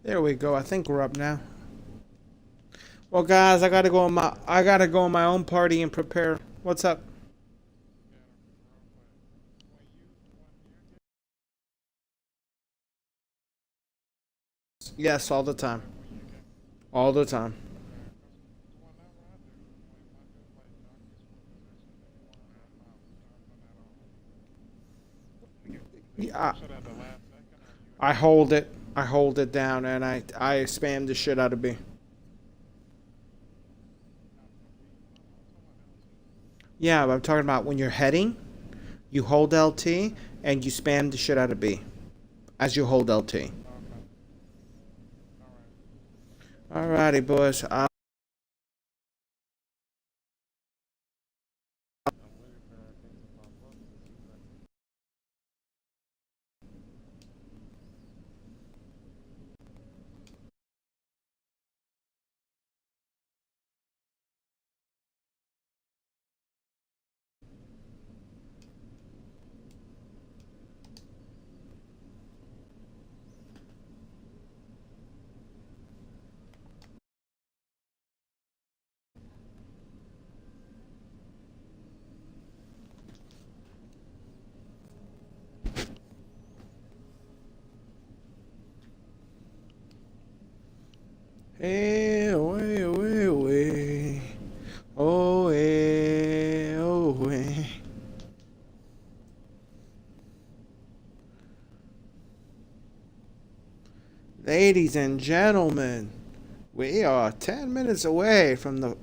There we go. I think we're up now. Well, guys, I gotta go on my own party and prepare. What's up? Yes, all the time. All the time. Yeah, I hold it. I hold it down, and I spam the shit out of B. Yeah, but I'm talking about when you're heading, you hold LT and you spam the shit out of B as you hold LT. Alrighty, boys. Hey, away, away, away. Oh, hey, oh, hey. Ladies and gentlemen, we are 10 minutes away from the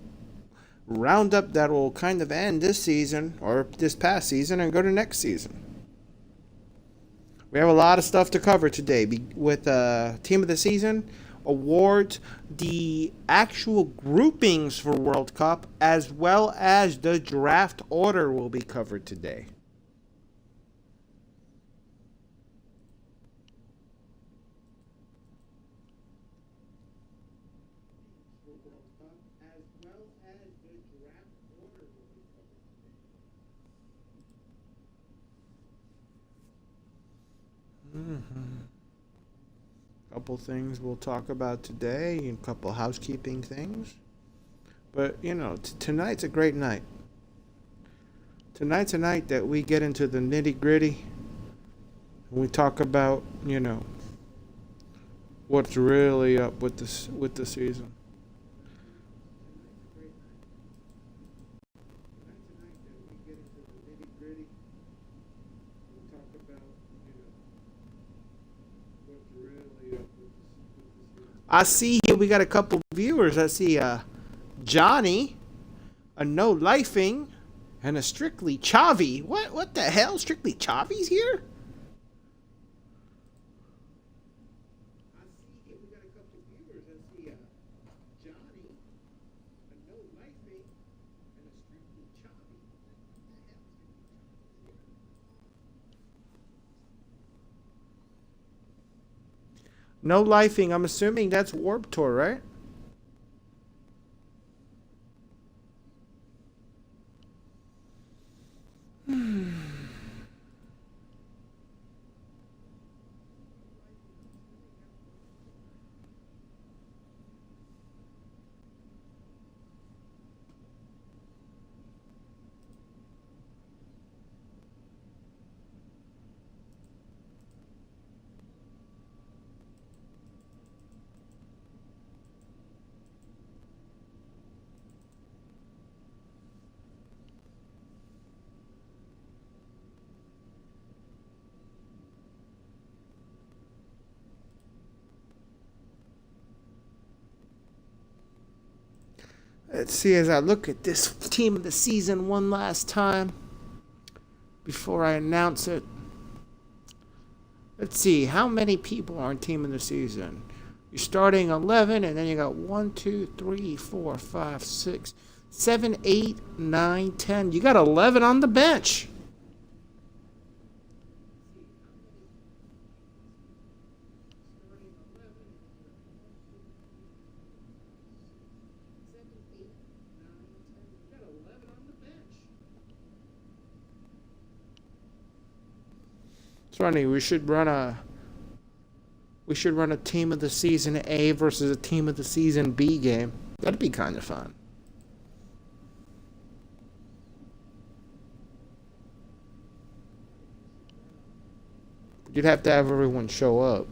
roundup that will kind of end this season, or this past season, and go to next season. We have a lot of stuff to cover today with Team of the Season, awards, the actual groupings for World Cup, as well as the draft order will be covered today. Mm-hmm. Couple things we'll talk about today, and a couple housekeeping things. But tonight's a great night. Tonight's a night that we get into the nitty gritty. We talk about what's really up with the season. I see here we got a couple viewers. I see Johnny, a no lifing, and a strictly Chavi. What the hell? Strictly Chavi's here? No lifing. I'm assuming that's Warp Tour, right? Let's see as I look at this team of the season one last time before I announce it. Let's see how many people are on team of the season. You're starting 11, and then you got 1, 2, 3, 4, 5, 6, 7, 8, 9, 10. You got 11 on the bench. It's funny. We should run a We should run a team of the season A versus a team of the season B game. That'd be kind of fun. You'd have to have everyone show up.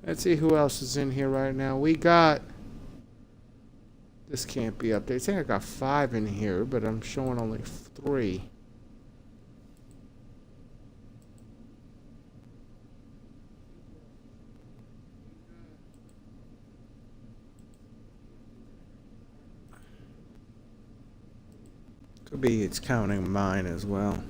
Let's see who else is in here right now. We got... This can't be updated. I think I got 5 in here, but I'm showing only 3. Could be it's counting mine as well.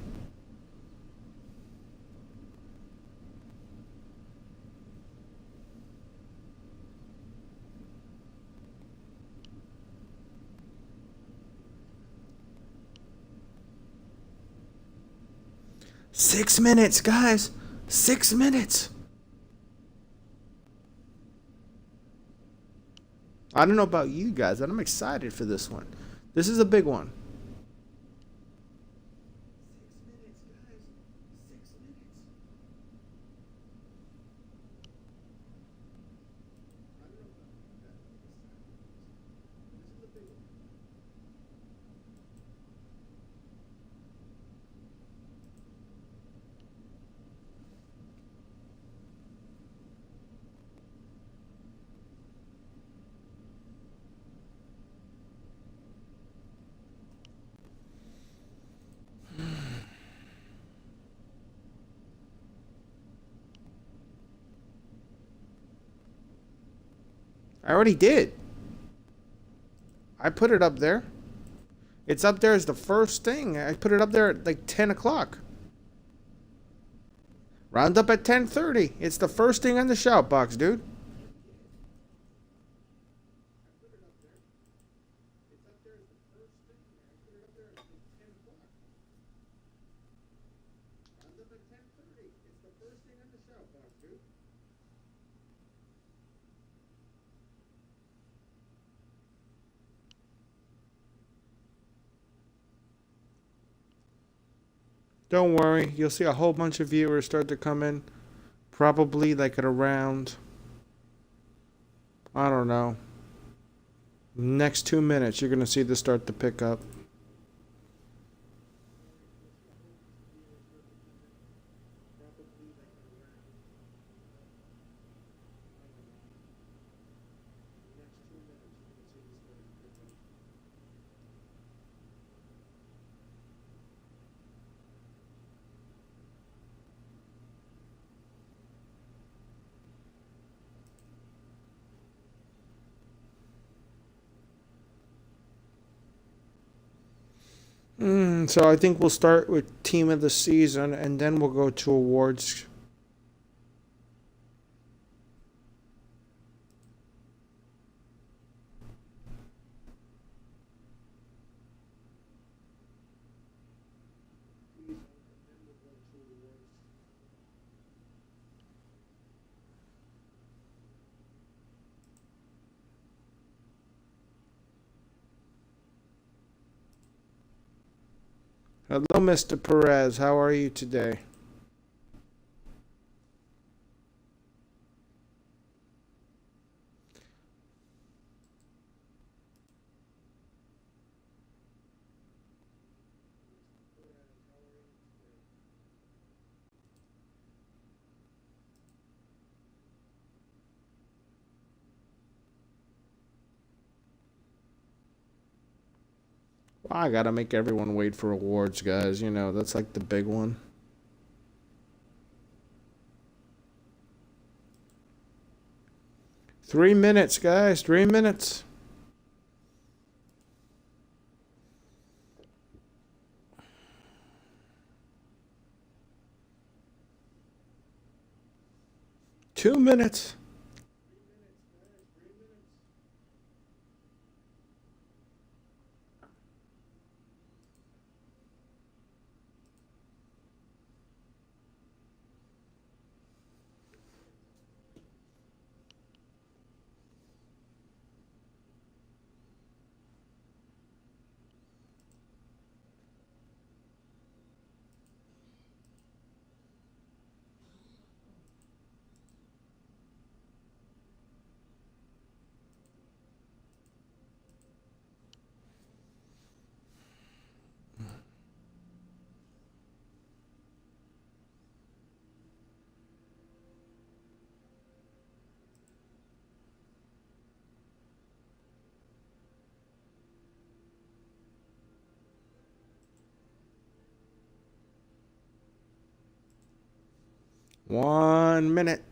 Six minutes, guys. 6 minutes. I don't know about you guys, but I'm excited for this one. This is a big one. I already did. I put it up there. It's up there as the first thing. I put it up there at like 10 o'clock. Roundup at 10:30. It's the first thing on the shout box, dude. Don't worry. You'll see a whole bunch of viewers start to come in. Probably like at around, I don't know, next 2 minutes. You're going to see this start to pick up. So I think we'll start with team of the season, and then we'll go to awards. Hello, Mr. Perez. How are you today? Well, I gotta make everyone wait for awards, guys. You know, that's like the big one. 3 minutes, guys. 3 minutes. Two minutes. 1 minute.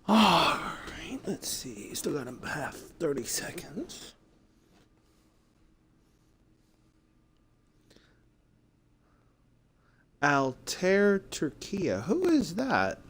All right, let's see. Still got half 30 seconds. Altair Turkiya. Who is that?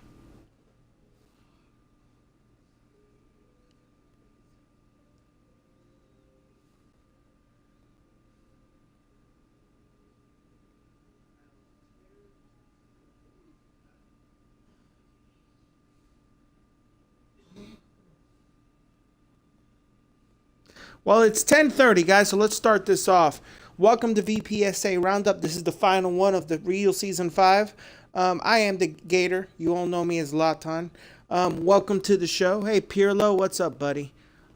Well, it's 10:30, guys, so let's start this off. Welcome to Vpsa Roundup. This is the final one of the real season 5. I am the Gator. You all know me as Latan. Welcome to the show. Hey, Pirlo, what's up, buddy?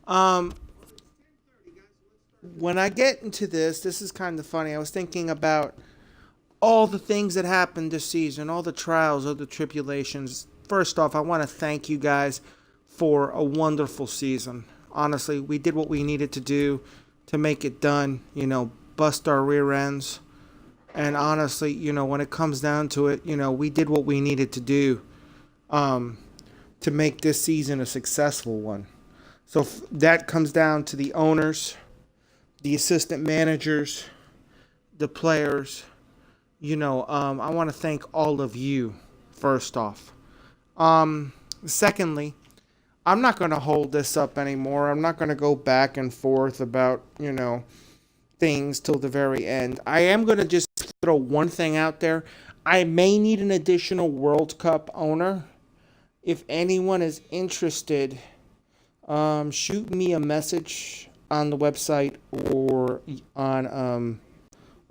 Um, when I get into this is kind of funny. I was thinking about all the things that happened this season, all the trials, all the tribulations. First off, I want to thank you guys for a wonderful season. Honestly, we did what we needed to do to make it done, bust our rear ends. And honestly, when it comes down to it, we did what we needed to do um, to make this season a successful one. So that comes down to the owners, the assistant managers, the players. I want to thank all of you, first off. Secondly, I'm not going to hold this up anymore. I'm not going to go back and forth about, things till the very end. I am going to just throw one thing out there. I may need an additional World Cup owner. If anyone is interested, shoot me a message on the website or on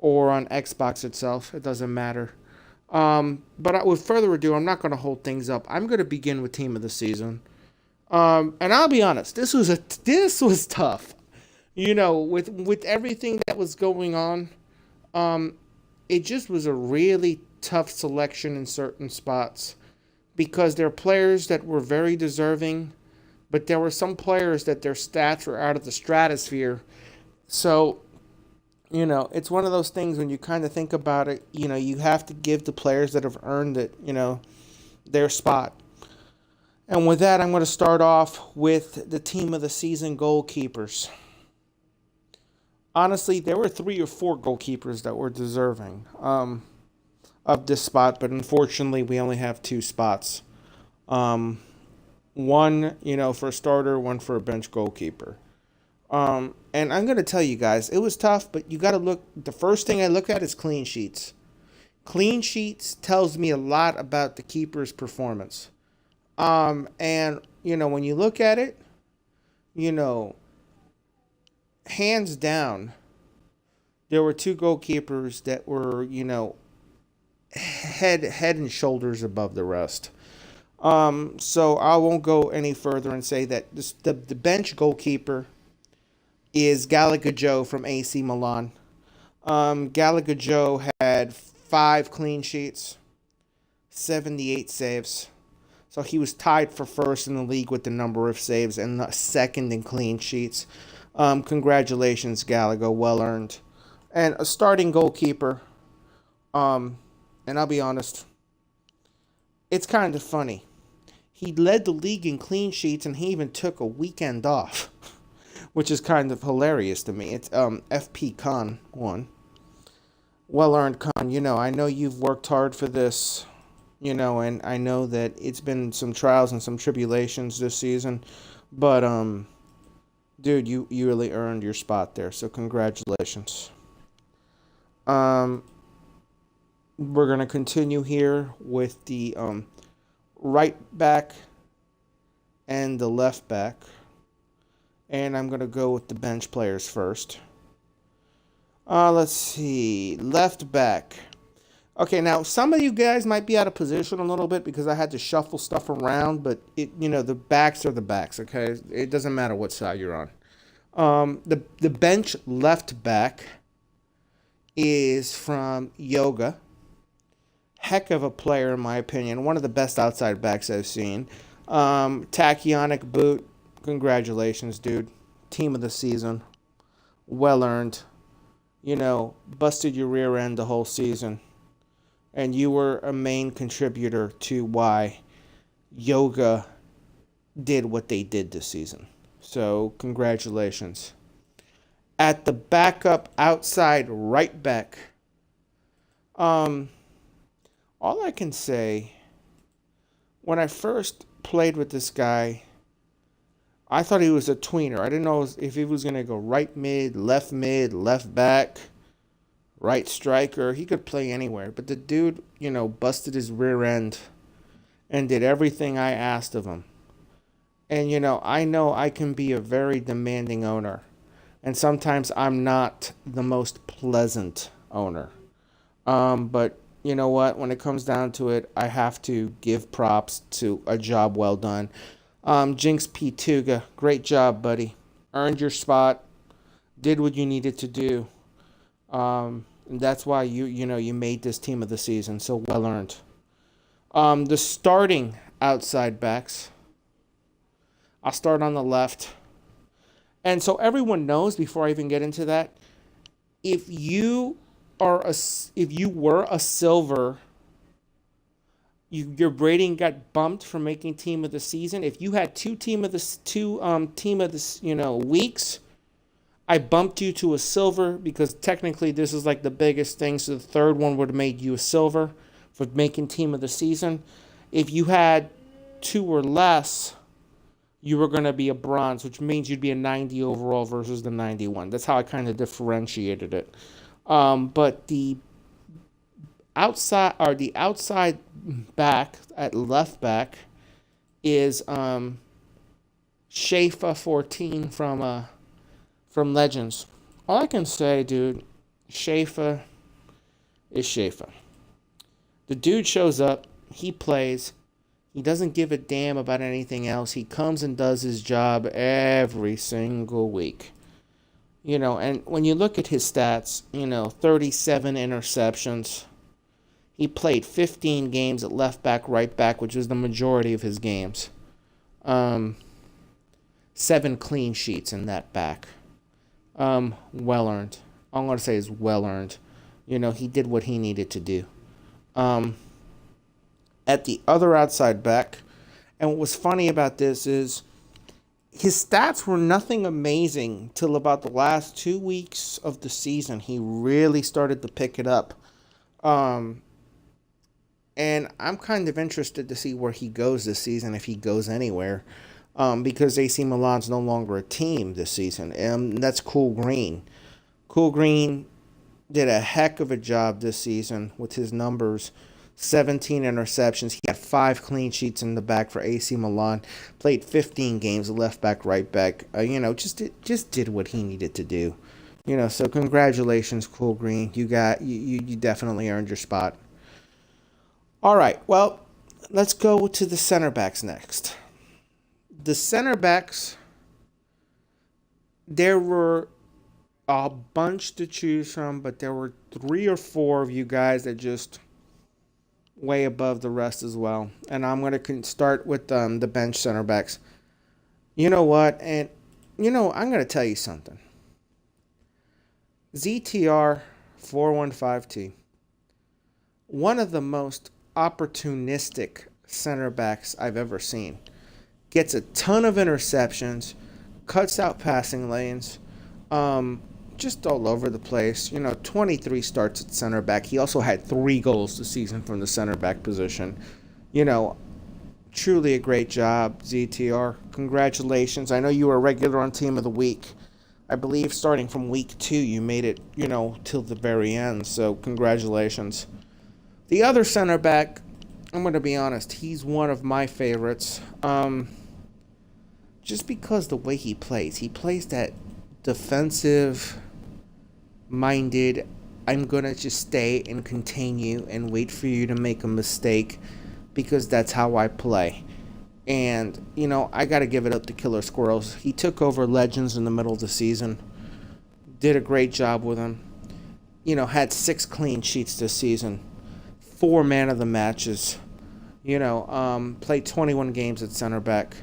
Xbox itself. It doesn't matter. But with further ado, I'm not going to hold things up. I'm going to begin with Team of the Season. And I'll be honest, this was tough. With everything that was going on, it just was a really tough selection in certain spots because there are players that were very deserving, but there were some players that their stats were out of the stratosphere. So, it's one of those things when you kind of think about it, you have to give the players that have earned it, their spot. And with that, I'm going to start off with the Team of the Season goalkeepers. Honestly, there were 3 or 4 goalkeepers that were deserving of this spot, but unfortunately, we only have 2 spots. One, for a starter, one for a bench goalkeeper. And I'm going to tell you guys, it was tough, but you got to look. The first thing I look at is clean sheets. Clean sheets tells me a lot about the keeper's performance. And, when you look at it, hands down, there were 2 goalkeepers that were, head and shoulders above the rest. So I won't go any further and say that the bench goalkeeper is Gallagher Joe from AC Milan. Gallagher Joe had 5 clean sheets, 78 saves. So he was tied for first in the league with the number of saves and second in clean sheets. Congratulations, Gallagher. Well earned. And a starting goalkeeper. And I'll be honest, it's kind of funny. He led the league in clean sheets and he even took a weekend off, which is kind of hilarious to me. It's FP Khan won. Well earned, Khan. I know you've worked hard for this. And I know that it's been some trials and some tribulations this season, but dude, you really earned your spot there. So congratulations. We're gonna continue here with the right back and the left back, and I'm gonna go with the bench players first. Let's see, left back. Okay, now some of you guys might be out of position a little bit because I had to shuffle stuff around, but the backs are the backs. Okay, it doesn't matter what side you're on. The bench left back is from Yoga. Heck of a player, in my opinion. One of the best outside backs I've seen. Tachyonic boot. Congratulations, dude. Team of the season. Well earned. Busted your rear end the whole season. And you were a main contributor to why Yoga did what they did this season. So, congratulations. At the backup outside right back, all I can say, when I first played with this guy, I thought he was a tweener. I didn't know if he was going to go right mid, left back, right striker. He could play anywhere. But the dude, busted his rear end and did everything I asked of him. And, I know I can be a very demanding owner. And sometimes I'm not the most pleasant owner. But you know what? When it comes down to it, I have to give props to a job well done. Jinx P. Tuga, great job, buddy. Earned your spot. Did what you needed to do. And that's why you made this team of the season. So well earned. The starting outside backs. I'll start on the left. And so everyone knows, before I even get into that, if you were a silver, your rating got bumped for making team of the season. If you had two team of the weeks, I bumped you to a silver because technically this is like the biggest thing. So the third one would have made you a silver for making team of the season. If you had 2 or less, you were going to be a bronze, which means you'd be a 90 overall versus the 91. That's how I kind of differentiated it. But the outside back at left back is Shafa 14 from Legends. All I can say, dude, Shafa is Shafa. The dude shows up, he plays. He doesn't give a damn about anything else. He comes and does his job every single week. And when you look at his stats, 37 interceptions. He played 15 games at left back, right back, which was the majority of his games. 7 clean sheets in that back. Well earned. All I'm going to say is well earned. He did what he needed to do. At the other outside back, and what was funny about this is his stats were nothing amazing till about the last 2 weeks of the season. He really started to pick it up. And I'm kind of interested to see where he goes this season, if he goes anywhere, because AC Milan's no longer a team this season. And that's Cool Green. Cool Green did a heck of a job this season with his numbers. 17 interceptions. He had 5 clean sheets in the back for AC Milan. Played 15 games, left back, right back. Just did what he needed to do. So congratulations, Cool Green. You definitely earned your spot. All right, well, let's go to the center backs next. The center backs, there were a bunch to choose from, but there were 3 or 4 of you guys that just way above the rest as well. And I'm going to start with the bench center backs. You know what? And, I'm going to tell you something. ZTR 415T, one of the most opportunistic center backs I've ever seen. Gets a ton of interceptions, cuts out passing lanes, just all over the place. 23 starts at center back. He also had 3 goals this season from the center back position. Truly a great job, ZTR. Congratulations. I know you were a regular on Team of the Week. I believe starting from week 2, you made it, till the very end. So congratulations. The other center back, I'm going to be honest, he's one of my favorites. Just because the way he plays that defensive-minded, I'm going to just stay and contain you and wait for you to make a mistake because that's how I play. And, I got to give it up to Killer Squirrels. He took over Legends in the middle of the season, did a great job with him. had 6 clean sheets this season, 4 man of the matches. Played 21 games at center back.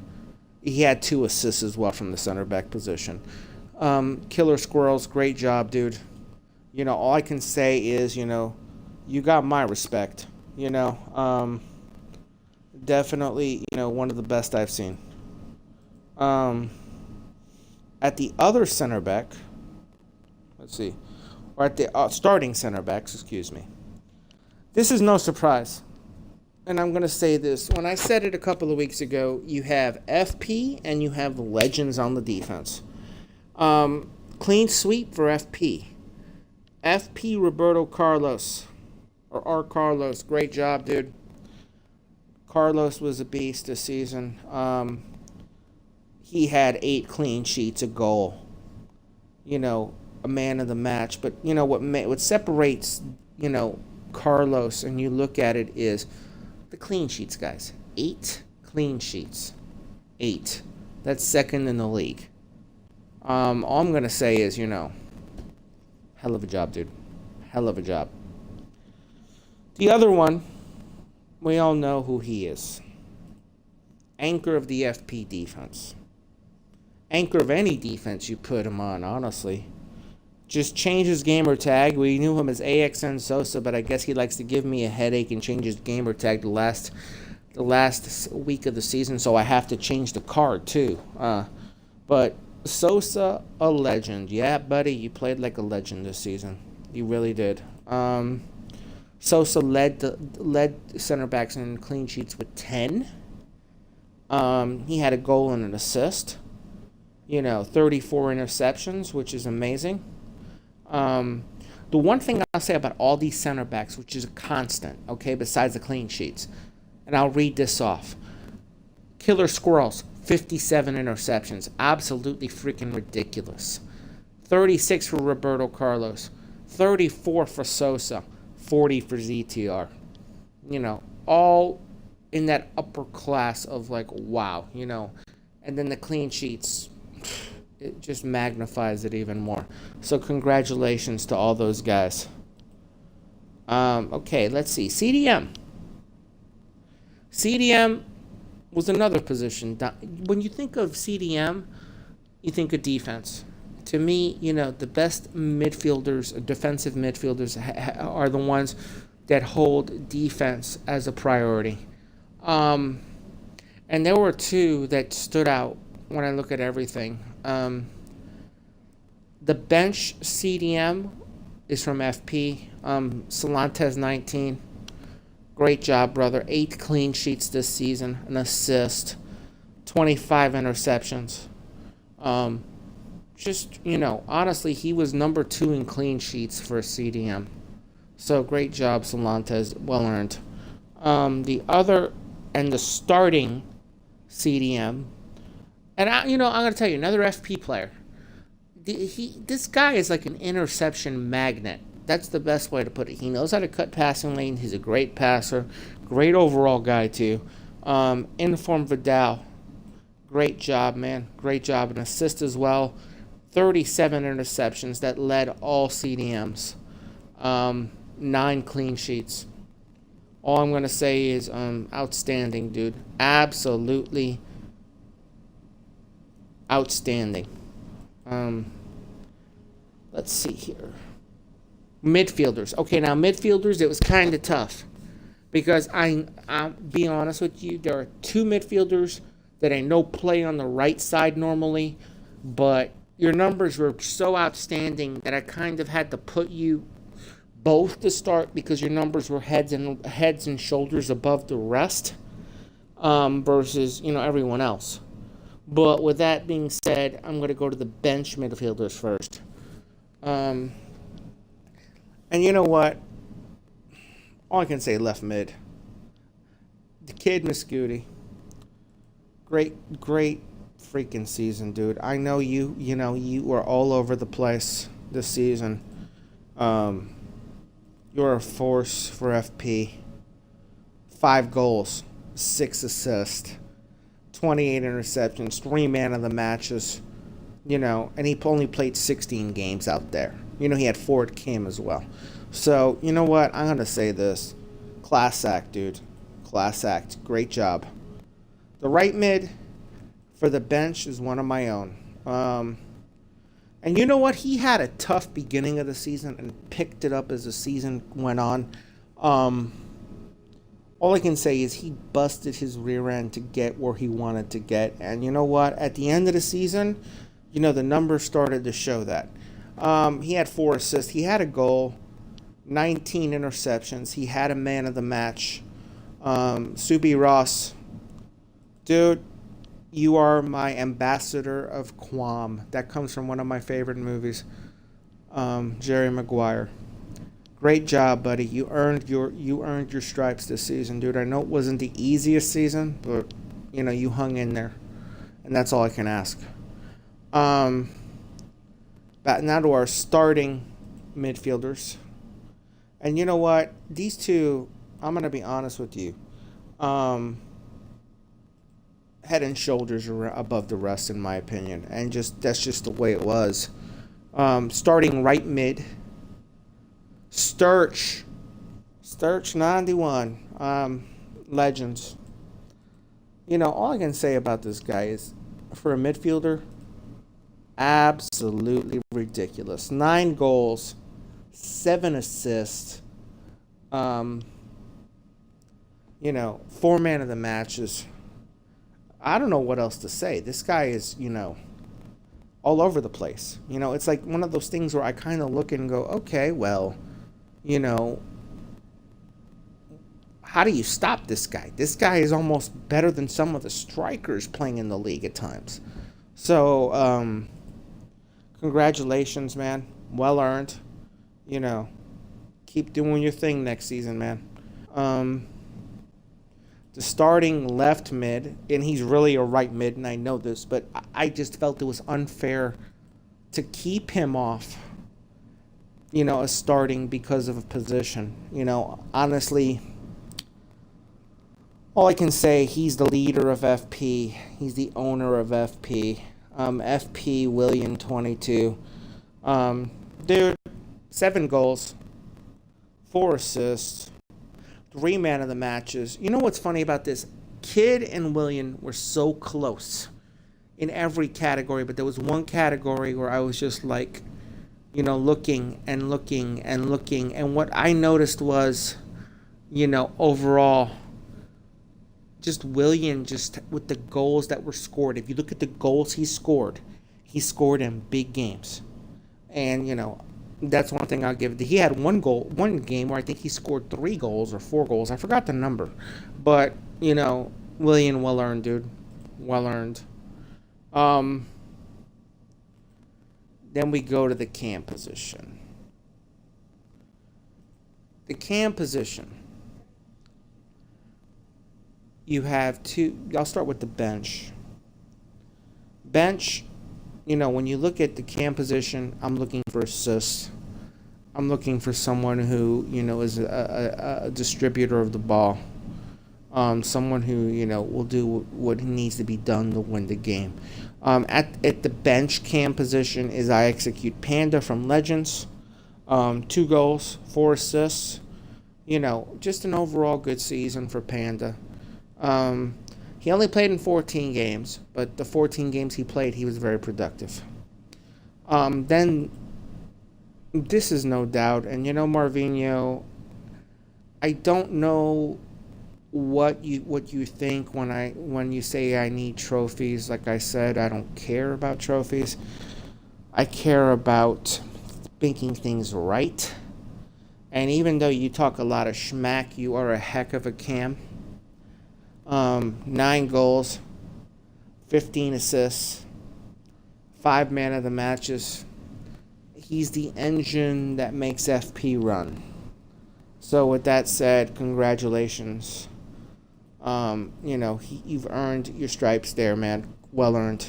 He had 2 assists as well from the center back position. Killer Squirrels, great job, dude. All I can say is, you got my respect. Definitely, one of the best I've seen. At the other center back, let's see, or at the starting center backs, excuse me. This is no surprise. And I'm going to say this. When I said it a couple of weeks ago, you have FP and you have legends on the defense. Clean sweep for FP. FP Roberto Carlos. Or R. Carlos. Great job, dude. Carlos was a beast this season. He had 8 clean sheets, a goal. A man of the match. But, what separates, Carlos, and you look at it, is the clean sheets, guys. 8 clean sheets. 8. That's second in the league. All I'm going to say is, hell of a job, dude. Hell of a job. The other one, we all know who he is. Anchor of the FP defense. Anchor of any defense you put him on, honestly. Just change his gamer tag. We knew him as AXN Sosa, but I guess he likes to give me a headache and change his gamer tag the last week of the season, so I have to change the card too. But Sosa, a legend. Yeah, buddy, you played like a legend this season. You really did. Sosa led center backs in clean sheets with 10. He had a goal and an assist. 34 interceptions, which is amazing. The one thing I'll say about all these center backs, which is a constant, okay, besides the clean sheets, and I'll read this off. Killer Squirrels, 57 interceptions. Absolutely freaking ridiculous. 36 for Roberto Carlos. 34 for Sosa. 40 for ZTR. All in that upper class of wow, And then the clean sheets, it just magnifies it even more. So congratulations to all those guys. Okay, let's see. CDM was another position. When you think of CDM, you think of defense. To me, the best midfielders, defensive midfielders, are the ones that hold defense as a priority. And there were 2 that stood out when I look at everything. The bench CDM is from FP. Solantes 19. Great job, brother. 8 clean sheets this season, an assist, 25 interceptions. Honestly, he was number 2 in clean sheets for CDM. So great job, Solantes. Well earned. The starting CDM, and I'm going to tell you, another FP player. This guy is like an interception magnet. That's the best way to put it. He knows how to cut passing lane. He's a great passer. Great overall guy, too. Inform Vidal. Great job, man. Great job. An assist as well. 37 interceptions that led all CDMs. 9 clean sheets. All I'm going to say is outstanding, dude. Absolutely outstanding. Let's see here. Midfielders. Okay, now midfielders, it was kind of tough. Because I'll be honest with you, there are 2 midfielders that I know play on the right side normally, but your numbers were so outstanding that I kind of had to put you both to start because your numbers were heads and shoulders above the rest versus everyone else. But with that being said, I'm going to go to the bench midfielders first. And you know what? All I can say, left mid. The kid Muscudi. Great freaking season, dude. I know you were all over the place this season. You're a force for FP. 5 goals, 6 assists, 28 interceptions, 3 man of the matches. And he only played 16 games out there. He had Ford Kim as well. So, you know what? I'm going to say this. Class act, dude. Class act. Great job. The right mid for the bench is one of my own. And you know what? He had a tough beginning of the season and picked it up as the season went on. Um, all I can say is he busted his rear end to get where he wanted to get. And you know what? At the end of the season, the numbers started to show that. He had 4 assists. He had a goal, 19 interceptions. He had a man of the match. Subi Ross, dude, you are my ambassador of Quam. That comes from one of my favorite movies, Jerry Maguire. Great job, buddy. You earned your stripes this season, dude. I know it wasn't the easiest season, but you hung in there, and that's all I can ask. But now to our starting midfielders, and you know what? These two, I'm gonna be honest with you, head and shoulders above the rest, in my opinion, and that's just the way it was. Starting right mid. Sturch 91, legends. All I can say about this guy is, for a midfielder, absolutely ridiculous. 9 goals, 7 assists. 4 man of the matches. I don't know what else to say. This guy is, all over the place. It's like one of those things where I kind of look and go, okay, well, how do you stop this guy? This guy is almost better than some of the strikers playing in the league at times. So, congratulations, man. Well earned. Keep doing your thing next season, man. The starting left mid, and he's really a right mid, and I know this, but I just felt it was unfair to keep him off, as starting because of a position. Honestly, all I can say, he's the leader of FP. He's the owner of FP. FP William 22. Dude, 7 goals, 4 assists, 3 man of the matches. You know what's funny about this? Kidd and William were so close in every category, but there was one category where I was just like, looking and looking and looking. And what I noticed was, overall, just William, just with the goals that were scored. If you look at the goals he scored in big games. And, that's one thing I'll give. He had one game where I think he scored 3 goals or 4 goals. I forgot the number. But, William, well earned, dude. Well earned. Then we go to the cam position. The cam position. You have 2. I'll start with the bench. Bench, when you look at the cam position, I'm looking for assists. I'm looking for someone who, is a distributor of the ball. Someone who, will do what needs to be done to win the game. At the bench cam position is I execute Panda from Legends. 2 goals, 4 assists. Just an overall good season for Panda. He only played in 14 games, but the 14 games he played, he was very productive. Then, this is no doubt, and Marvinho, I don't know what you think when you say I need trophies. Like I said, I don't care about trophies. I care about making things right. And even though you talk a lot of schmack, you are a heck of a cam. 9 goals, 15 assists, 5 man of the matches. He's the engine that makes FP run. So with that said, congratulations. You've earned your stripes there, man. Well earned.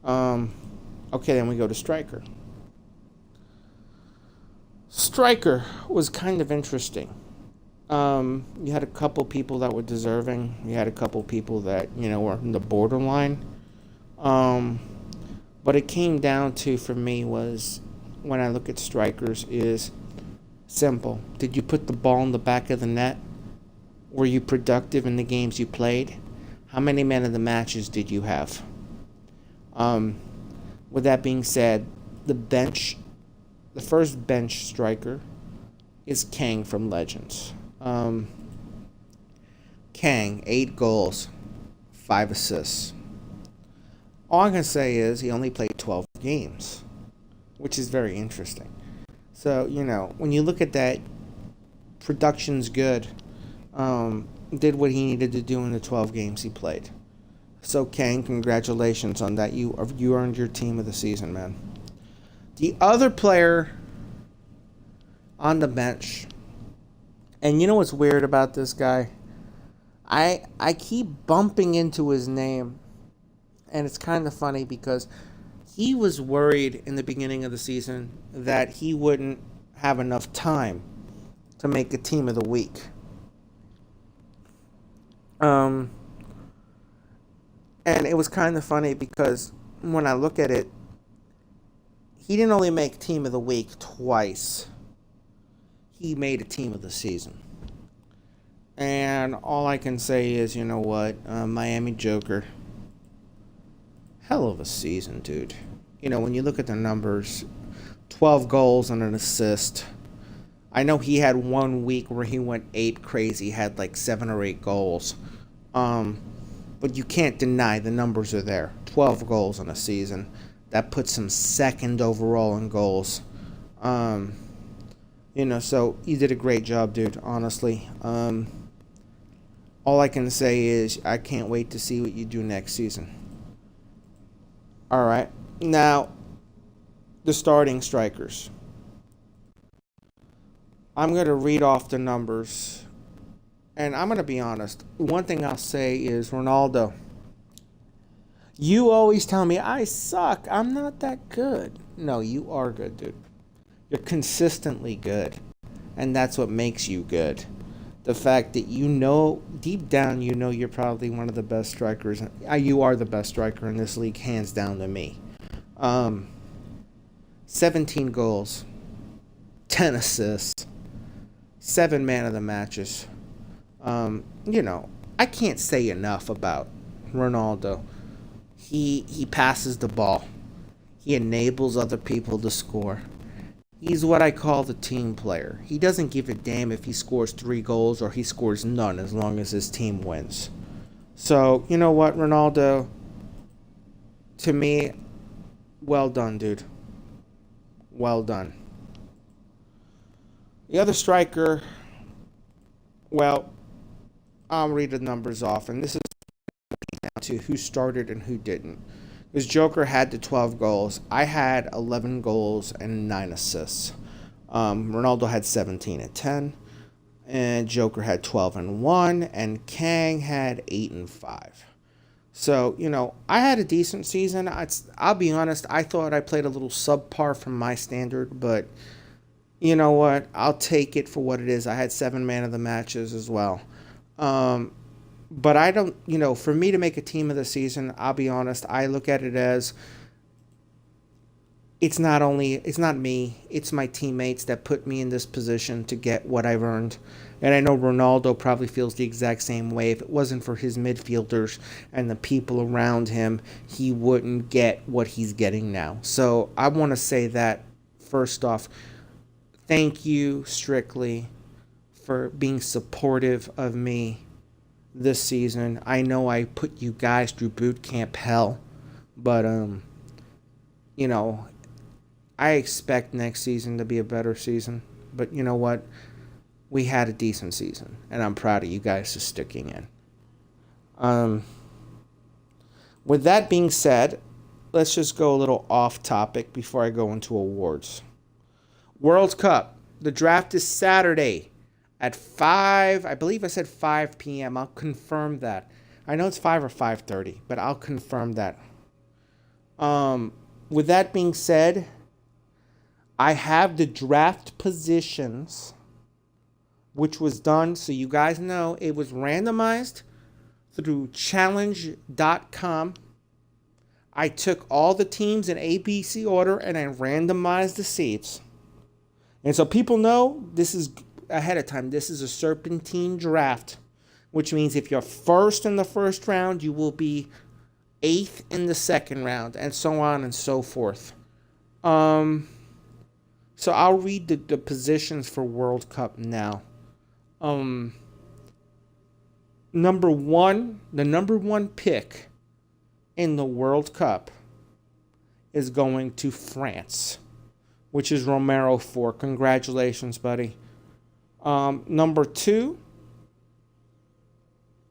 Okay, then we go to striker. Striker was kind of interesting. You had a couple people that were deserving. You had a couple people that, were on the borderline. What it came down to for me was when I look at strikers is simple. Did you put the ball in the back of the net? Were you productive in the games you played? How many men of the matches did you have? With that being said, the first bench striker is Kang from Legends. Kang, 8 goals, 5 assists. All I can say is he only played 12 games, which is very interesting. So, when you look at that, production's good. Did what he needed to do in the 12 games he played. So, Kang, congratulations on that. You earned your team of the season, man. The other player on the bench, and you know what's weird about this guy? I keep bumping into his name, and it's kind of funny because he was worried in the beginning of the season that he wouldn't have enough time to make a team of the week. And it was kind of funny because when I look at it, he didn't only make team of the week twice. He made a team of the season. And all I can say is, you know what, Miami Joker, hell of a season, dude. When you look at the numbers, 12 goals and an assist. I know he had 1 week where he went ape crazy, had like 7 or 8 goals. But you can't deny the numbers are there. 12 goals in a season. That puts him second overall in goals. So you did a great job, dude, honestly. All I can say is I can't wait to see what you do next season. All right. Now, the starting strikers. I'm going to read off the numbers. And I'm going to be honest. One thing I'll say is Ronaldo. You always tell me I suck. I'm not that good. No, you are good, dude. You're consistently good. And that's what makes you good. The fact that deep down, you're probably one of the best strikers. You are the best striker in this league, hands down to me. 17 goals, 10 assists, 7 man of the matches. I can't say enough about Ronaldo. He passes the ball. He enables other people to score. He's what I call the team player. He doesn't give a damn if he scores 3 goals or he scores none as long as his team wins. So, you know what, Ronaldo? To me, well done, dude. Well done. The other striker, well, I'll read the numbers off, and this is down to who started and who didn't. Because Joker had the 12 goals. I had 11 goals and 9 assists. Ronaldo had 17 and 10. And Joker had 12 and 1. And Kang had 8 and 5. So, I had a decent season. I'll be honest, I thought I played a little subpar from my standard. But, you know what? I'll take it for what it is. I had 7 man of the matches as well. But I don't, for me to make a team of the season, I'll be honest, I look at it as it's not me, it's my teammates that put me in this position to get what I've earned. And I know Ronaldo probably feels the exact same way. If it wasn't for his midfielders and the people around him, he wouldn't get what he's getting now. So I want to say that, first off, thank you, Strictly, for being supportive of me this season. I know I put you guys through boot camp hell, but I expect next season to be a better season. But you know what? We had a decent season, and I'm proud of you guys for sticking in. With that being said, let's just go a little off topic before I go into awards. World Cup. The draft is Saturday at 5, I believe I said 5 p.m. I'll confirm that. I know it's 5 or 5:30, but I'll confirm that. With that being said, I have the draft positions, which was done, so you guys know, it was randomized through challenge.com. I took all the teams in ABC order and I randomized the seeds. And so people know this is ahead of time. This is a serpentine draft, which means if you're first in the first round, you will be eighth in the second round, and so on and so forth. So I'll read the positions for World Cup now. Number one, the number one pick in the World Cup is going to France, which is Romero 4. Congratulations, buddy. Number 2,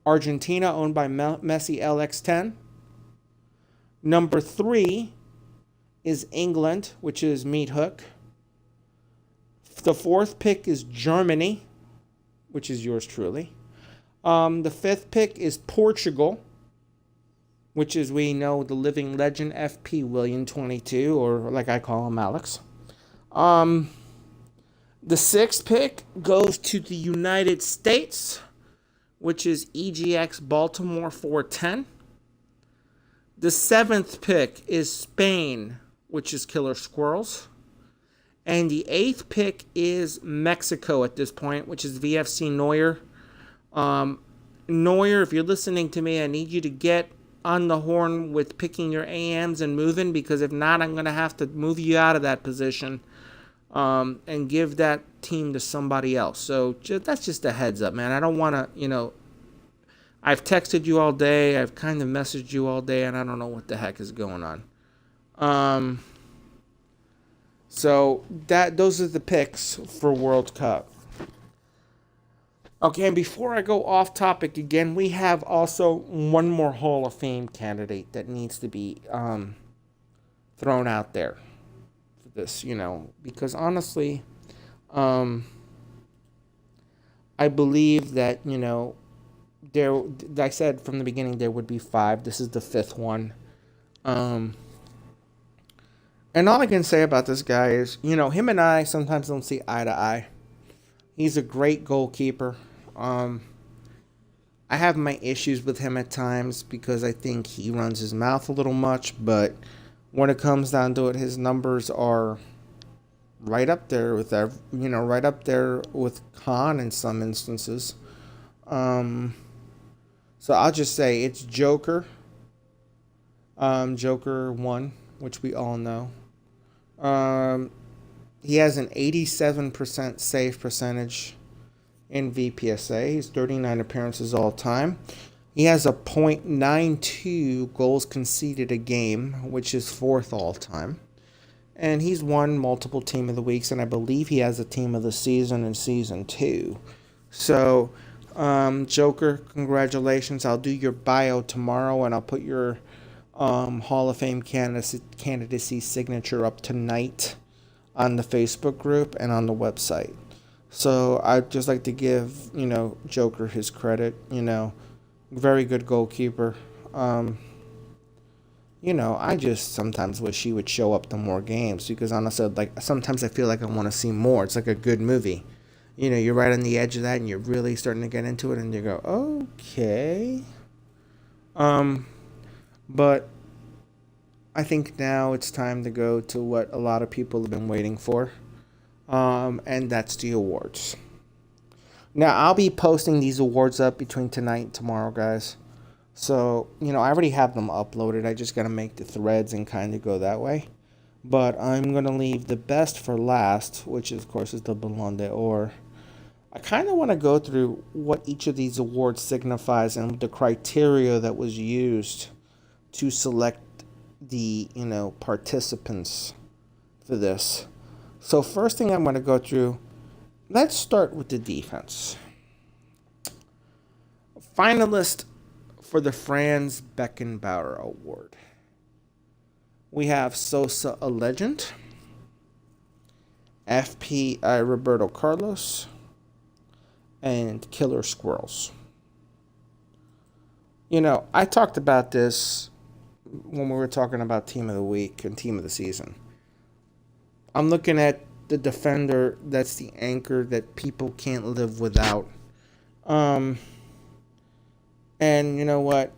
Argentina, owned by Messi LX10. Number 3 is England, which is Meat Hook. The 4th pick is Germany, which is yours truly. The 5th pick is Portugal, which is, we know, the living legend FP William 22, or like I call him, Alex. The 6th pick goes to the United States, which is EGX Baltimore 410. The 7th pick is Spain, which is Killer Squirrels. And the 8th pick is Mexico at this point, which is VFC Neuer. Neuer, if you're listening to me, I need you to get on the horn with picking your AMs and moving, because if not, I'm going to have to move you out of that position and give that team to somebody else. So that's just a heads up, man. I don't want to, I've texted you all day. I've kind of messaged you all day, and I don't know what the heck is going on. So those are the picks for World Cup. Okay, and before I go off topic again, we have also one more Hall of Fame candidate that needs to be thrown out there for this, because honestly, I believe that, there, like I said from the beginning, there would be 5. This is the 5th one. And all I can say about this guy is, him and I sometimes don't see eye to eye. He's a great goalkeeper. I have my issues with him at times because I think he runs his mouth a little much, but when it comes down to it, his numbers are right up there with right up there with Khan in some instances. So I'll just say it's Joker. Joker 1, which we all know. He has an 87% save percentage in Vpsa. He's 39 appearances all time. He has a .92 goals conceded a game, which is 4th all time. And he's won multiple Team of the Weeks, and I believe he has a Team of the Season in Season 2. So, Joker, congratulations. I'll do your bio tomorrow, and I'll put your Hall of Fame candidacy signature up tonight on the Facebook group and on the website. So I'd just like to give, Joker his credit, very good goalkeeper. I just sometimes wish he would show up to more games, because honestly, sometimes I feel like I want to see more. It's like a good movie. You're right on the edge of that and you're really starting to get into it and you go, okay. But I think now it's time to go to what a lot of people have been waiting for, and that's the awards. Now, I'll be posting these awards up between tonight and tomorrow, guys. So, I already have them uploaded. I just got to make the threads and kind of go that way. But I'm going to leave the best for last, which, of course, is the Ballon d'Or. I kind of want to go through what each of these awards signifies and the criteria that was used to select the, participants for this. So first thing I'm going to go through, let's start with the defense. Finalist for the Franz Beckenbauer Award. We have Sosa, a legend. FPI Roberto Carlos. And Killer Squirrels. I talked about this when we were talking about Team of the Week and Team of the Season. I'm looking at the defender that's the anchor that people can't live without. And you know what?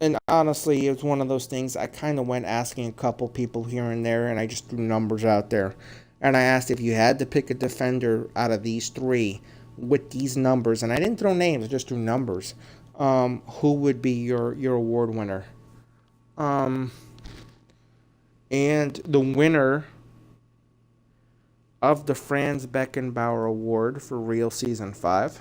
And honestly, it's one of those things I kind of went asking a couple people here and there, and I just threw numbers out there. And I asked if you had to pick a defender out of these three with these numbers, and I didn't throw names, I just threw numbers. Who would be your award winner? Um, and the winner of the Franz Beckenbauer Award for Real Season 5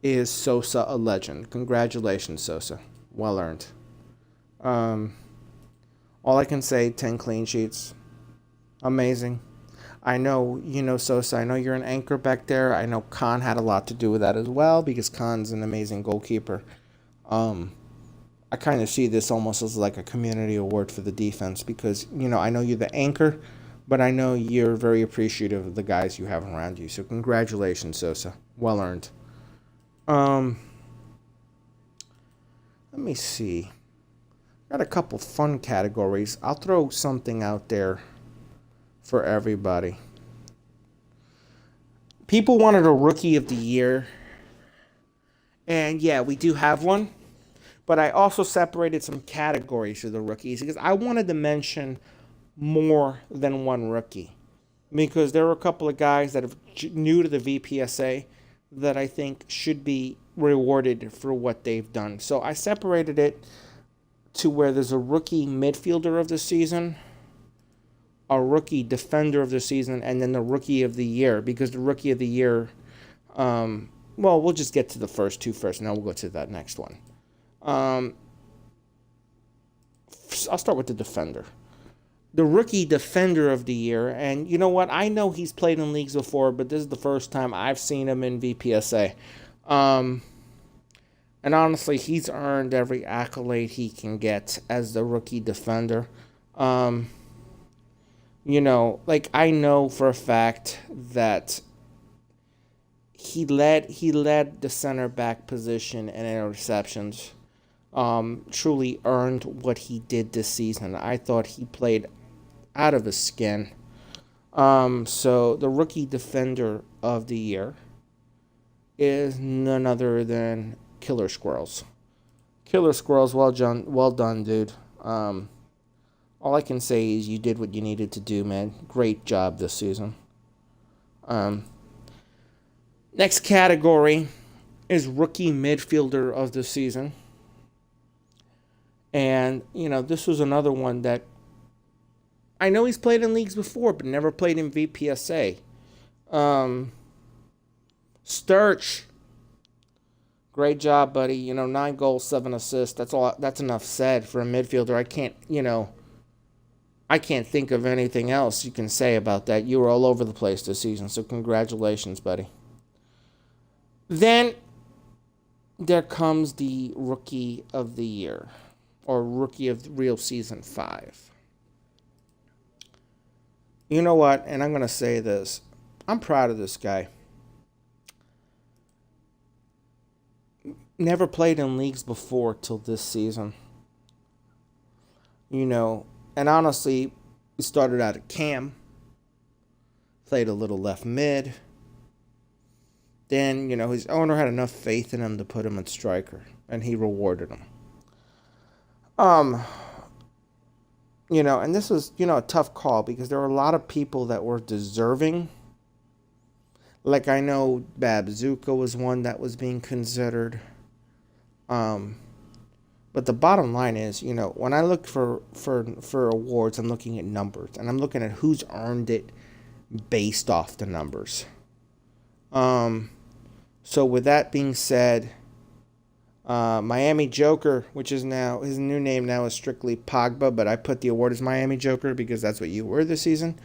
is Sosa, a legend. Congratulations, Sosa. Well earned. Um, all I can say, 10 clean sheets. Amazing. I know, Sosa, I know you're an anchor back there. I know Khan had a lot to do with that as well because Khan's an amazing goalkeeper. Um, I kind of see this almost as like a community award for the defense because, I know you're the anchor, but I know you're very appreciative of the guys you have around you. So congratulations, Sosa. Well earned. Um, Let me see. Got a couple fun categories. I'll throw something out there for everybody. People wanted a Rookie of the Year. And yeah, we do have one. But I also separated some categories for the rookies because I wanted to mention more than one rookie. Because there were a couple of guys that are new to the Vpsa that I think should be rewarded for what they've done. So I separated it to where there's a rookie midfielder of the season, a rookie defender of the season, and then the rookie of the year. Because the rookie of the year, we'll just get to the first two first, and then we'll go to that next one. I'll start with the defender. The rookie defender of the year, and you know what? I know he's played in leagues before, but this is the first time I've seen him in VPSA. And honestly, he's earned every accolade he can get as the rookie defender. I know for a fact that he led the center back position in interceptions. Truly earned what he did this season. I thought he played out of his skin. So the rookie defender of the year is none other than Killer Squirrels. Killer Squirrels, well done, dude. All I can say is you did what you needed to do, man. Great job this season. Next category is rookie midfielder of the season. And, this was another one that I know he's played in leagues before, but never played in VPSA. Sturch. Great job, buddy. 9 goals, 7 assists. That's enough said for a midfielder. I can't think of anything else you can say about that. You were all over the place this season, so congratulations, buddy. Then there comes the rookie of the year, or rookie of the real season 5. You know what? And I'm going to say this. I'm proud of this guy. Never played in leagues before till this season. And honestly, he started out at cam. Played a little left mid. Then, his owner had enough faith in him to put him at striker. And he rewarded him. And this was, a tough call because there were a lot of people that were deserving. Like I know Babzuka was one that was being considered. But the bottom line is, when I look for awards, I'm looking at numbers. And I'm looking at who's earned it based off the numbers. So with that being said, Miami Joker, which is now, his new name now is strictly Pogba, but I put the award as Miami Joker because that's what you were this season.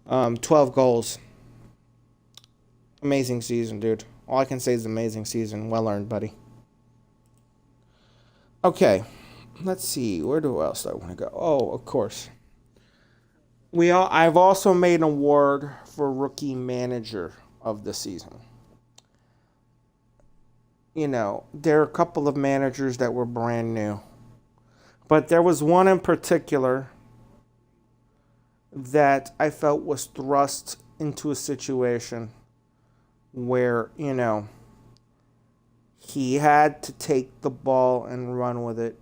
12 goals. Amazing season, dude. All I can say is amazing season. Well earned, buddy. Okay, let's see. Where else do I want to go? Oh, of course. I've also made an award for rookie manager of the season. There are a couple of managers that were brand new. But there was one in particular that I felt was thrust into a situation where, He had to take the ball and run with it.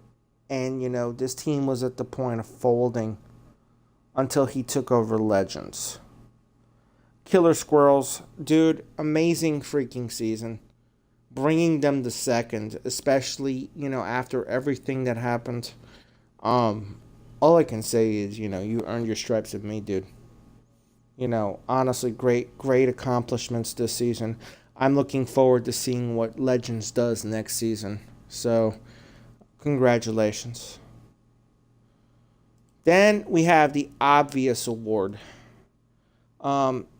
And, this team was at the point of folding until he took over Legends. Killer Squirrels, dude, amazing freaking season. Bringing them to second, especially, after everything that happened. All I can say is, you earned your stripes with me, dude. Honestly, great accomplishments this season. I'm looking forward to seeing what Legends does next season. So, congratulations. Then we have the obvious award.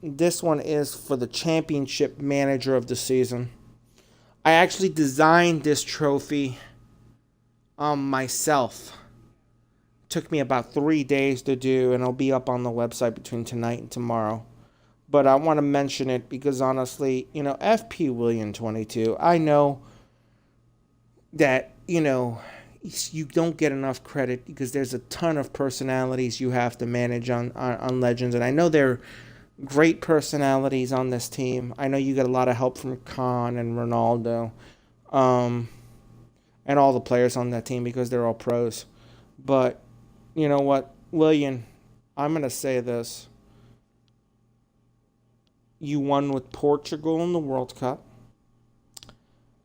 This one is for the championship manager of the season. I actually designed this trophy myself. Took me about 3 days to do, and it'll be up on the website between tonight and tomorrow. But I want to mention it because honestly, FP William 22, I know that, you don't get enough credit because there's a ton of personalities you have to manage on Legends. And I know they're great personalities on this team. I know you get a lot of help from Khan and Ronaldo, and all the players on that team because they're all pros. But you know what, William, I'm going to say this. You won with Portugal in the World Cup.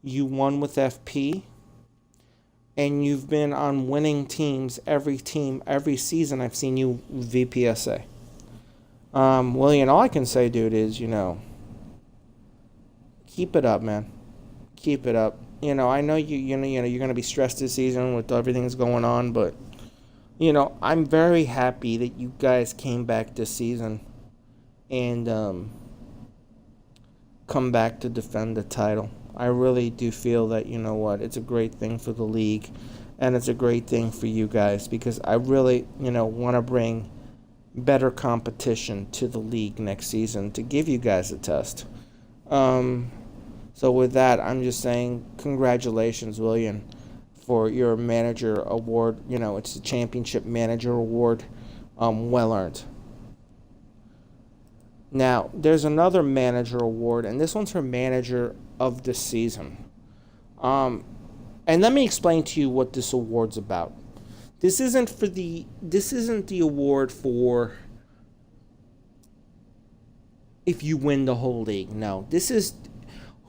You won with FP. And you've been on winning teams every season I've seen you Vpsa. William, all I can say, dude, is, keep it up, man. Keep it up. I know you're going to be stressed this season with everything that's going on, but I'm very happy that you guys came back this season and come back to defend the title. I really do feel that, it's a great thing for the league and it's a great thing for you guys because I really, want to bring better competition to the league next season to give you guys a test. So with that, I'm just saying congratulations, William, for your manager award. It's the championship manager award. Well earned. Now, there's another manager award, and this one's for manager of the season. And let me explain to you what this award's about. This isn't the award for if you win the whole league. No, this is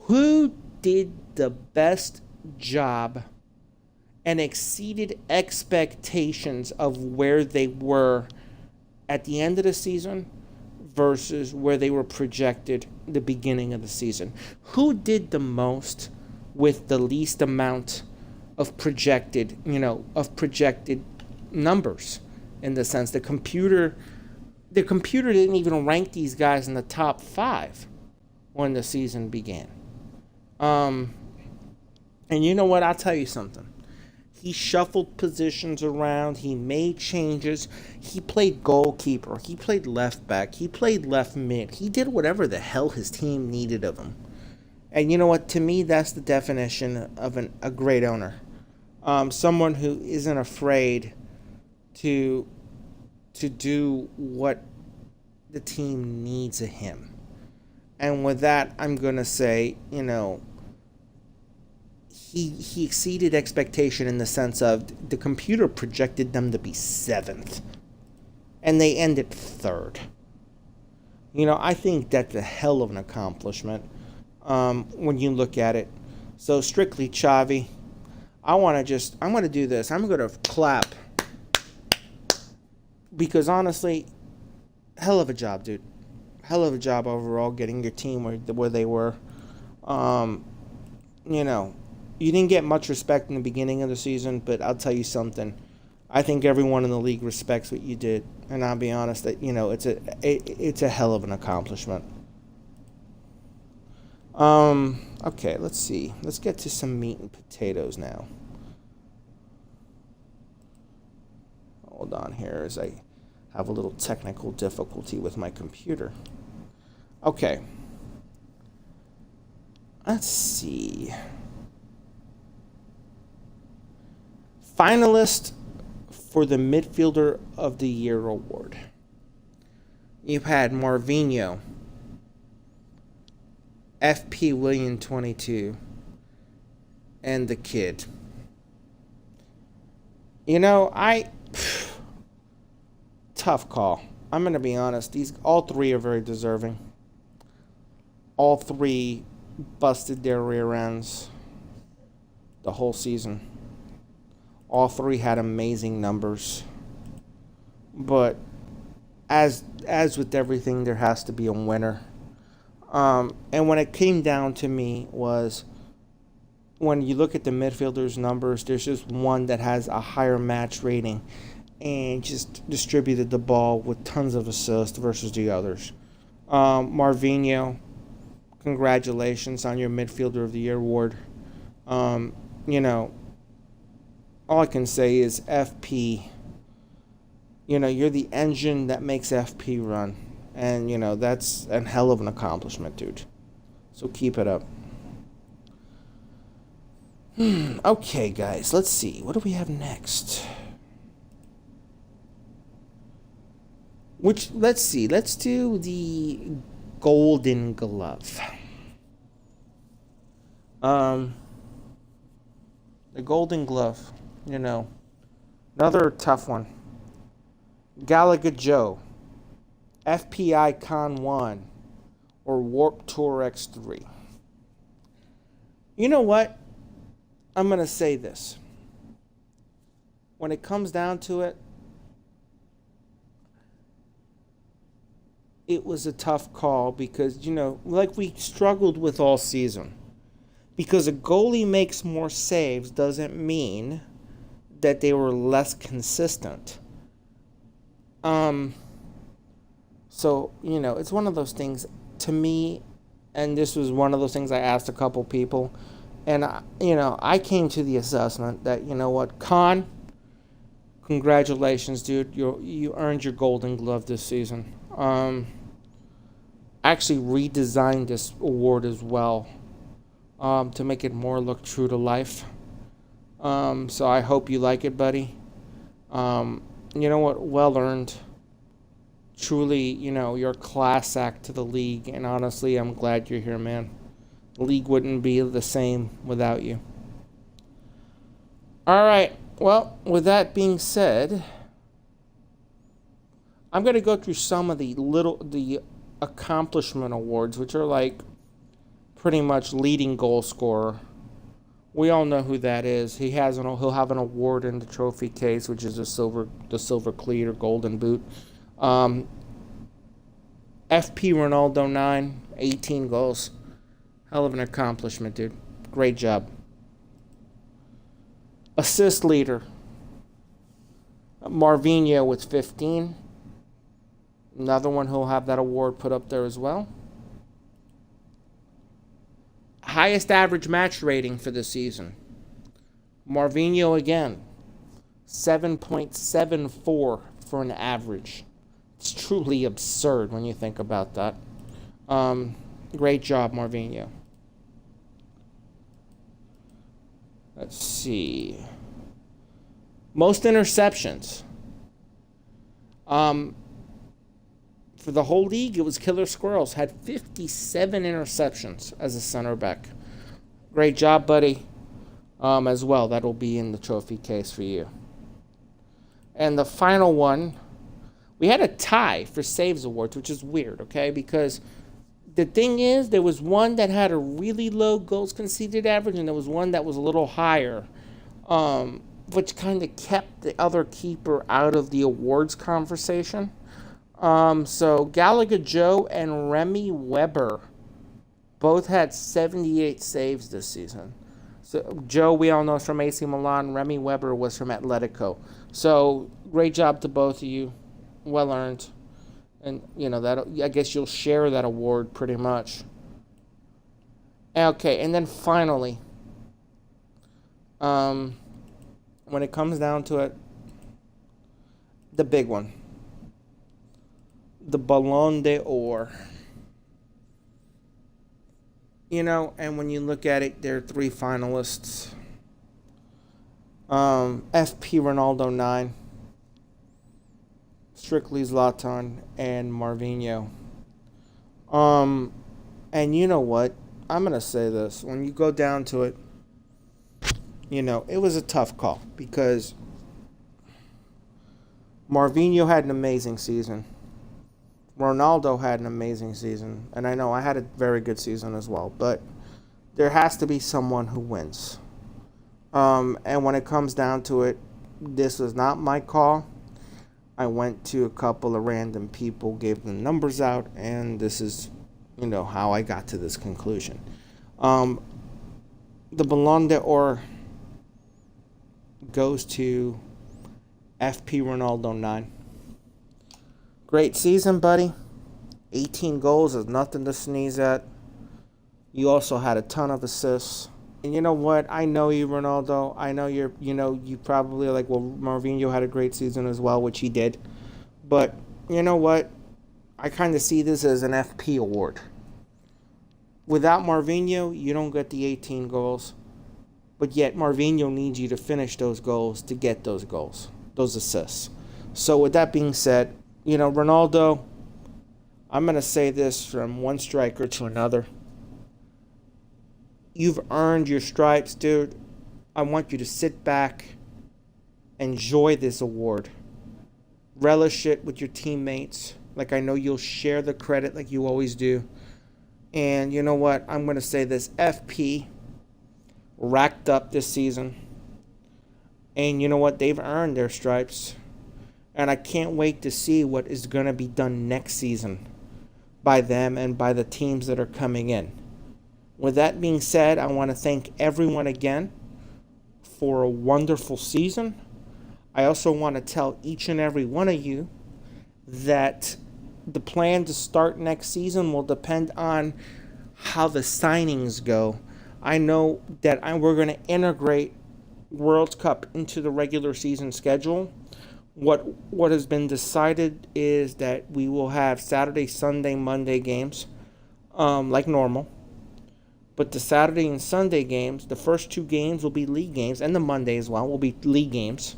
who did the best job and exceeded expectations of where they were at the end of the season versus where they were projected the beginning of the season. Who did the most with the least amount of projected numbers, in the sense the computer didn't even rank these guys in the top 5 when the season began. And you know what? I'll tell you something. He shuffled positions around. He made changes. He played goalkeeper. He played left back. He played left mid. He did whatever the hell his team needed of him. And you know what? To me, that's the definition of a great owner. Someone who isn't afraid to do what the team needs of him. And with that, I'm going to say, he exceeded expectation in the sense of the computer projected them to be 7th. And they ended 3rd. I think that's a hell of an accomplishment when you look at it. So strictly, Xavi, I'm going to do this. I'm going to clap. Because honestly, hell of a job, dude. Hell of a job overall getting your team where they were. You didn't get much respect in the beginning of the season, but I'll tell you something. I think everyone in the league respects what you did, and I'll be honest that it's a hell of an accomplishment. Okay, let's see. Let's get to some meat and potatoes now. Hold on here as I have a little technical difficulty with my computer. Okay. Let's see. Finalist for the Midfielder of the Year award. You've had Marvinho, FP William 22, and the kid. You know, tough call. I'm gonna be honest. These all three are very deserving. All three busted their rear ends the whole season. All three had amazing numbers. But as with everything, there has to be a winner. And when it came down to me was when you look at the midfielders' numbers, there's just one that has a higher match rating and just distributed the ball with tons of assists versus the others. Marvinho, congratulations on your Midfielder of the Year award. You know, all I can say is FP. You know, you're the engine that makes FP run. And, you know, that's a hell of an accomplishment, dude. So keep it up. Okay, guys, let's see. What do we have next? Let's see. Let's do the Golden Glove. The Golden Glove, you know, another tough one. Gallagher Joe, FP Icon 1, or Warp Tour X3. You know what? I'm going to say this. When it comes down to it, it was a tough call because, you know, like we struggled with all season. Because a goalie makes more saves doesn't mean that they were less consistent. So, you know, it's one of those things to me, and this was one of those things I asked a couple people, and, you know, I came to the assessment that, you know what, Con, congratulations, dude. You earned your Golden Glove this season. I actually redesigned this award as well to make it more look true to life. So I hope you like it, buddy. You know what? Well earned. Truly, you know, you're a class act to the league, and honestly, I'm glad you're here, man. The league wouldn't be the same without you. All right. Well, with that being said, I'm going to go through some of the accomplishment awards, which are like pretty much leading goal scorer. We all know who that is. He'll have an award in the trophy case, which is the silver cleat or golden boot. FP Ronaldo 9, 18 goals. Hell of an accomplishment, dude. Great job. Assist leader. Marvinho with 15. Another one who'll have that award put up there as well. Highest average match rating for the season. Marvinho again. 7.74 for an average. It's truly absurd when you think about that. Great job, Marvinho. Let's see. Most interceptions. For the whole league, it was Killer Squirrels. Had 57 interceptions as a center back. Great job, buddy. As well, that'll be in the trophy case for you. And the final one, we had a tie for Saves Awards, which is weird, okay? Because the thing is, there was one that had a really low goals conceded average, and there was one that was a little higher, which kind of kept the other keeper out of the awards conversation. So Gallagher Joe and Remy Weber both had 78 saves this season. So Joe, we all know, is from AC Milan. Remy Weber was from Atletico. So great job to both of you. Well earned. And, you know, that I guess you'll share that award pretty much. Okay, and then finally, when it comes down to it, the big one. The Ballon d'Or. You know, and when you look at it, there are 3 finalists. FP Ronaldo 9. Strictly Zlatan and Marvinho. And you know what? I'm going to say this. When you go down to it, It was a tough call because Marvinho had an amazing season. Ronaldo had an amazing season. And I know I had a very good season as well. But there has to be someone who wins. And when it comes down to it, this was not my call. I went to a couple of random people, gave them numbers out, and this is, how I got to this conclusion. The Ballon d'Or goes to FP Ronaldo 9. Great season, buddy. 18 goals is nothing to sneeze at. You also had a ton of assists. And you know what? I know you, Ronaldo. I know you probably are like, well, Marvinho had a great season as well, which he did. But you know what? I kind of see this as an FP award. Without Marvinho, you don't get the 18 goals. But yet Marvinho needs you to finish those goals to get those goals, those assists. So with that being said, Ronaldo, I'm going to say this from one striker to another. You've earned your stripes, dude. I want you to sit back, enjoy this award, relish it with your teammates. Like I know you'll share the credit like you always do. And you know what? I'm going to say this. FP racked up this season. And you know what? They've earned their stripes. And I can't wait to see what is going to be done next season by them and by the teams that are coming in. With that being said, I want to thank everyone again for a wonderful season. I also want to tell each and every one of you that the plan to start next season will depend on how the signings go. I know that we're going to integrate World Cup into the regular season schedule. What has been decided is that we will have Saturday, Sunday, Monday games like normal. But the Saturday and Sunday games, the first two games will be league games, and the Monday as well will be league games.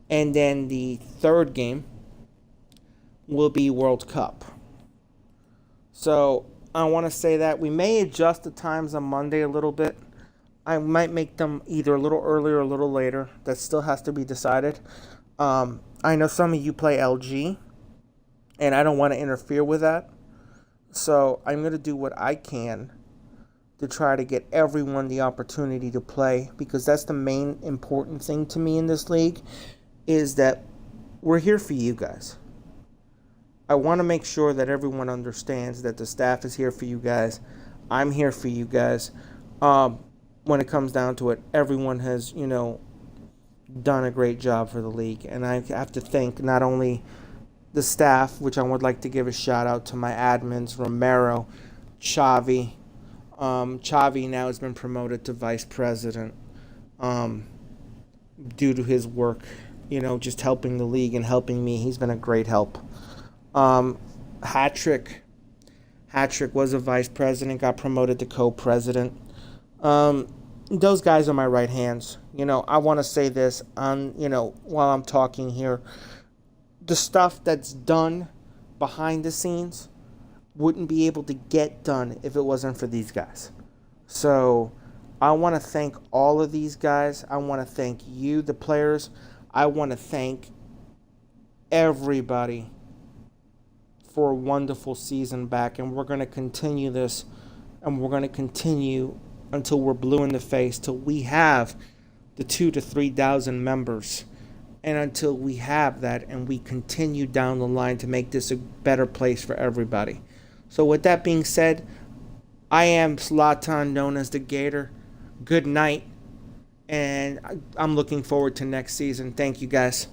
And then the third game will be World Cup. So I want to say that we may adjust the times on Monday a little bit. I might make them either a little earlier or a little later. That still has to be decided. I know some of you play LG, and I don't want to interfere with that. So I'm going to do what I can to try to get everyone the opportunity to play, because that's the main important thing to me in this league, is that we're here for you guys. I want to make sure that everyone understands that the staff is here for you guys. I'm here for you guys. When it comes down to it, everyone has, done a great job for the league. And I have to thank not only the staff, which I would like to give a shout out to my admins, Romero, Xavi. Xavi now has been promoted to vice president due to his work, just helping the league and helping me. He's been a great help. Hat-Trick was a vice president, got promoted to co-president. Those guys are my right hands. I want to say this while I'm talking here. The stuff that's done behind the scenes wouldn't be able to get done if it wasn't for these guys. So I want to thank all of these guys. I want to thank you, the players. I want to thank everybody for a wonderful season back. And we're going to continue this. And we're going to continue until we're blue in the face, till we have the 2,000 to 3,000 members. And until we have that and we continue down the line to make this a better place for everybody. So with that being said, I am Zlatan, known as the Gator. Good night. And I'm looking forward to next season. Thank you, guys.